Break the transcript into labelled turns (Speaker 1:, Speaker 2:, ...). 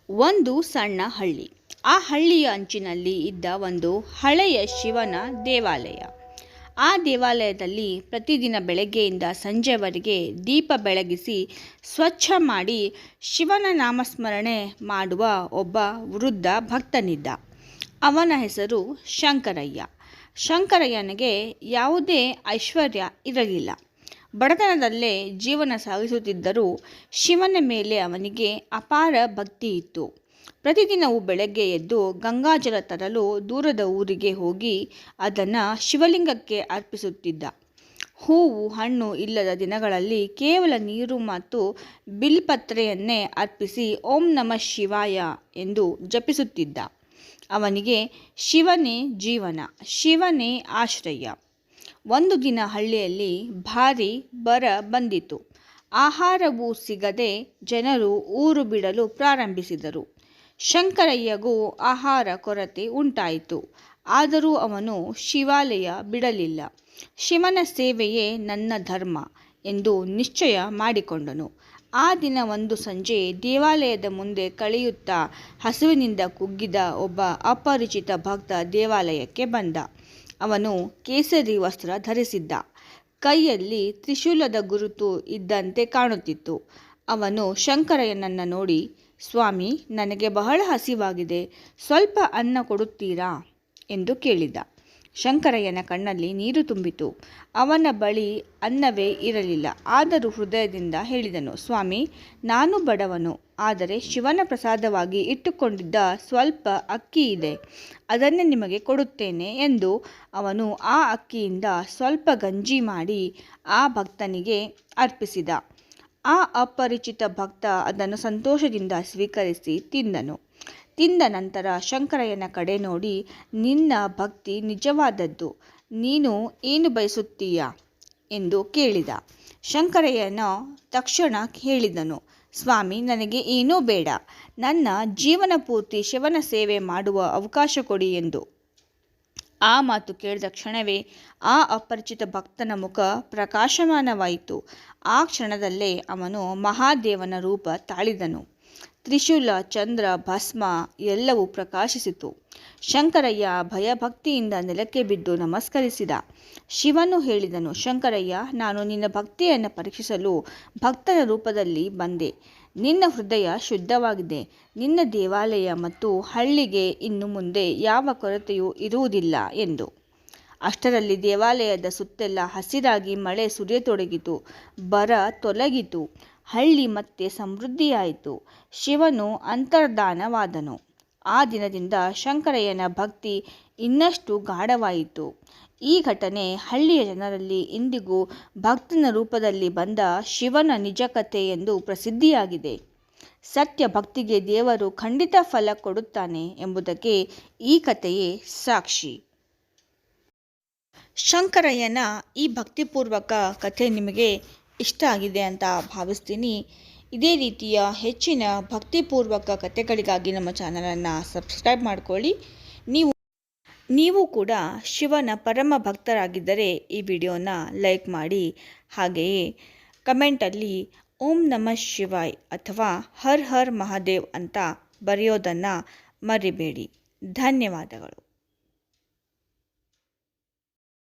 Speaker 1: ಒಂದು ಸಣ್ಣ ಹಳ್ಳಿ. ಆ ಹಳ್ಳಿಯ ಅಂಚಿನಲ್ಲಿ ಇದ್ದ ಒಂದು ಹಳೆಯ ಶಿವನ ದೇವಾಲಯ. ಆ ದೇವಾಲಯದಲ್ಲಿ ಪ್ರತಿದಿನ ಬೆಳಗ್ಗೆಯಿಂದ ಸಂಜೆವರೆಗೆ ದೀಪ ಬೆಳಗಿಸಿ ಸ್ವಚ್ಛ ಮಾಡಿ ಶಿವನ ನಾಮಸ್ಮರಣೆ ಮಾಡುವ ಒಬ್ಬ ವೃದ್ಧ ಭಕ್ತನಿದ್ದ. ಅವನ ಹೆಸರು ಶಂಕರಯ್ಯ. ಶಂಕರಯ್ಯನಿಗೆ ಯಾವುದೇ ಐಶ್ವರ್ಯ ಇರಲಿಲ್ಲ. ಬಡತನದಲ್ಲೇ ಜೀವನ ಸಾಗಿಸುತ್ತಿದ್ದರೂ ಶಿವನ ಮೇಲೆ ಅವನಿಗೆ ಅಪಾರ ಭಕ್ತಿ ಇತ್ತು. ಪ್ರತಿದಿನವೂ ಬೆಳಗ್ಗೆ ಎದ್ದು ಗಂಗಾಜಲ ತರಲು ದೂರದ ಊರಿಗೆ ಹೋಗಿ ಅದನ್ನು ಶಿವಲಿಂಗಕ್ಕೆ ಅರ್ಪಿಸುತ್ತಿದ್ದ. ಹೂವು ಹಣ್ಣು ಇಲ್ಲದ ದಿನಗಳಲ್ಲಿ ಕೇವಲ ನೀರು ಮತ್ತು ಬಿಲ್ಪತ್ರೆಯನ್ನೇ ಅರ್ಪಿಸಿ ಓಂ ನಮಃ ಶಿವಾಯ ಎಂದು ಜಪಿಸುತ್ತಿದ್ದ. ಅವನಿಗೆ ಶಿವನೇ ಜೀವನ, ಶಿವನೇ ಆಶ್ರಯ. ಒಂದು ದಿನ ಹಳ್ಳಿಯಲ್ಲಿ ಭಾರೀ ಬರ ಬಂದಿತು. ಆಹಾರವೂ ಸಿಗದೆ ಜನರು ಊರು ಬಿಡಲು ಪ್ರಾರಂಭಿಸಿದರು. ಶಂಕರಯ್ಯಗೂ ಆಹಾರ ಕೊರತೆ ಉಂಟಾಯಿತು. ಆದರೂ ಅವನು ಶಿವಾಲಯ ಬಿಡಲಿಲ್ಲ. ಶಿವನ ಸೇವೆಯೇ ನನ್ನ ಧರ್ಮ ಎಂದು ನಿಶ್ಚಯ ಮಾಡಿಕೊಂಡನು. ಆ ದಿನ ಒಂದು ಸಂಜೆ ದೇವಾಲಯದ ಮುಂದೆ ಕಳೆಯುತ್ತಾ ಹಸುವಿನಿಂದ ಕುಗ್ಗಿದ ಒಬ್ಬ ಅಪರಿಚಿತ ಭಕ್ತ ದೇವಾಲಯಕ್ಕೆ ಬಂದ. ಅವನು ಕೇಸರಿ ವಸ್ತ್ರ ಧರಿಸಿದ್ದ. ಕೈಯಲ್ಲಿ ತ್ರಿಶೂಲದ ಗುರುತು ಇದ್ದಂತೆ ಕಾಣುತ್ತಿತ್ತು. ಅವನು ಶಂಕರಯ್ಯನನ್ನು ನೋಡಿ, ಸ್ವಾಮಿ, ನನಗೆ ಬಹಳ ಹಸಿವಾಗಿದೆ, ಸ್ವಲ್ಪ ಅನ್ನ ಕೊಡುತ್ತೀರಾ ಎಂದು ಕೇಳಿದ. ಶಂಕರಯ್ಯನ ಕಣ್ಣಲ್ಲಿ ನೀರು ತುಂಬಿತು. ಅವನ ಬಳಿ ಅನ್ನವೇ ಇರಲಿಲ್ಲ. ಆದರೂ ಹೃದಯದಿಂದ ಹೇಳಿದನು, ಸ್ವಾಮಿ, ನಾನು ಬಡವನು, ಆದರೆ ಶಿವನ ಪ್ರಸಾದವಾಗಿ ಇಟ್ಟುಕೊಂಡಿದ್ದ ಸ್ವಲ್ಪ ಅಕ್ಕಿ ಇದೆ, ಅದನ್ನೇ ನಿಮಗೆ ಕೊಡುತ್ತೇನೆ ಎಂದು ಅವನು ಆ ಅಕ್ಕಿಯಿಂದ ಸ್ವಲ್ಪ ಗಂಜಿ ಮಾಡಿ ಆ ಭಕ್ತನಿಗೆ ಅರ್ಪಿಸಿದ. ಆ ಅಪರಿಚಿತ ಭಕ್ತ ಅದನ್ನು ಸಂತೋಷದಿಂದ ಸ್ವೀಕರಿಸಿ ತಿಂದನು. ತಿಂದ ನಂತರ ಶಂಕರಯ್ಯನ ಕಡೆ ನೋಡಿ, ನಿನ್ನ ಭಕ್ತಿ ನಿಜವಾದದ್ದು, ನೀನು ಏನು ಬಯಸುತ್ತೀಯಾ ಎಂದು ಕೇಳಿದ. ಶಂಕರಯ್ಯನ ತಕ್ಷಣ ಹೇಳಿದನು, ಸ್ವಾಮಿ, ನನಗೆ ಏನೂ ಬೇಡ, ನನ್ನ ಜೀವನ ಪೂರ್ತಿ ಶಿವನ ಸೇವೆ ಮಾಡುವ ಅವಕಾಶ ಕೊಡಿ ಎಂದು. ಆ ಮಾತು ಕೇಳಿದ ಕ್ಷಣವೇ ಆ ಅಪರಿಚಿತ ಭಕ್ತನ ಮುಖ ಪ್ರಕಾಶಮಾನವಾಯಿತು. ಆ ಕ್ಷಣದಲ್ಲೇ ಅವನು ಮಹಾದೇವನ ರೂಪ ತಾಳಿದನು. ತ್ರಿಶೂಲ, ಚಂದ್ರ, ಭಸ್ಮ ಎಲ್ಲವೂ ಪ್ರಕಾಶಿಸಿತು. ಶಂಕರಯ್ಯ ಭಯಭಕ್ತಿಯಿಂದ ನೆಲಕ್ಕೆ ಬಿದ್ದು ನಮಸ್ಕರಿಸಿದ. ಶಿವನು ಹೇಳಿದನು, ಶಂಕರಯ್ಯ, ನಾನು ನಿನ್ನ ಭಕ್ತಿಯನ್ನು ಪರೀಕ್ಷಿಸಲು ಭಕ್ತನ ರೂಪದಲ್ಲಿ ಬಂದೆ. ನಿನ್ನ ಹೃದಯ ಶುದ್ಧವಾಗಿದೆ. ನಿನ್ನ ದೇವಾಲಯ ಮತ್ತು ಹಳ್ಳಿಗೆ ಇನ್ನು ಮುಂದೆ ಯಾವ ಕೊರತೆಯೂ ಇರುವುದಿಲ್ಲ ಎಂದು. ಅಷ್ಟರಲ್ಲಿ ದೇವಾಲಯದ ಸುತ್ತೆಲ್ಲ ಹಸಿರಾಗಿ ಮಳೆ ಸುರಿಯತೊಡಗಿತು. ಬರ ತೊಲಗಿತು. ಹಳ್ಳಿ ಮತ್ತೆ ಸಮೃದ್ಧಿಯಾಯಿತು. ಶಿವನು ಅಂತರ್ಧಾನವಾದನು. ಆ ದಿನದಿಂದ ಶಂಕರಯ್ಯನ ಭಕ್ತಿ ಇನ್ನಷ್ಟು ಗಾಢವಾಯಿತು. ಈ ಘಟನೆ ಹಳ್ಳಿಯ ಜನರಲ್ಲಿ ಇಂದಿಗೂ ಭಕ್ತನ ರೂಪದಲ್ಲಿ ಬಂದ ಶಿವನ ನಿಜ ಕಥೆ ಎಂದು ಪ್ರಸಿದ್ಧಿಯಾಗಿದೆ. ಸತ್ಯ ಭಕ್ತಿಗೆ ದೇವರು ಖಂಡಿತ ಫಲ ಕೊಡುತ್ತಾನೆ ಎಂಬುದಕ್ಕೆ ಈ ಕಥೆಯೇ ಸಾಕ್ಷಿ. ಶಂಕರಯ್ಯನ ಈ ಭಕ್ತಿಪೂರ್ವಕ ಕಥೆ ನಿಮಗೆ ಇಷ್ಟ ಆಗಿದೆ ಅಂತ ಭಾವಿಸ್ತೀನಿ. ಇದೇ ರೀತಿಯ ಹೆಚ್ಚಿನ ಭಕ್ತಿಪೂರ್ವಕ ಕಥೆಗಳಿಗಾಗಿ ನಮ್ಮ ಚಾನಲನ್ನು ಸಬ್ಸ್ಕ್ರೈಬ್ ಮಾಡ್ಕೊಳ್ಳಿ. ನೀವು ಕೂಡ ಶಿವನ ಪರಮ ಭಕ್ತರಾಗಿದ್ದರೆ ಈ ವಿಡಿಯೋನ ಲೈಕ್ ಮಾಡಿ. ಹಾಗೆಯೇ ಕಮೆಂಟಲ್ಲಿ ಓಂ ನಮಃ ಶಿವಾಯ್ ಅಥವಾ ಹರ್ ಹರ್ ಮಹಾದೇವ್ ಅಂತ ಬರೆಯೋದನ್ನು ಮರಿಬೇಡಿ. ಧನ್ಯವಾದಗಳು.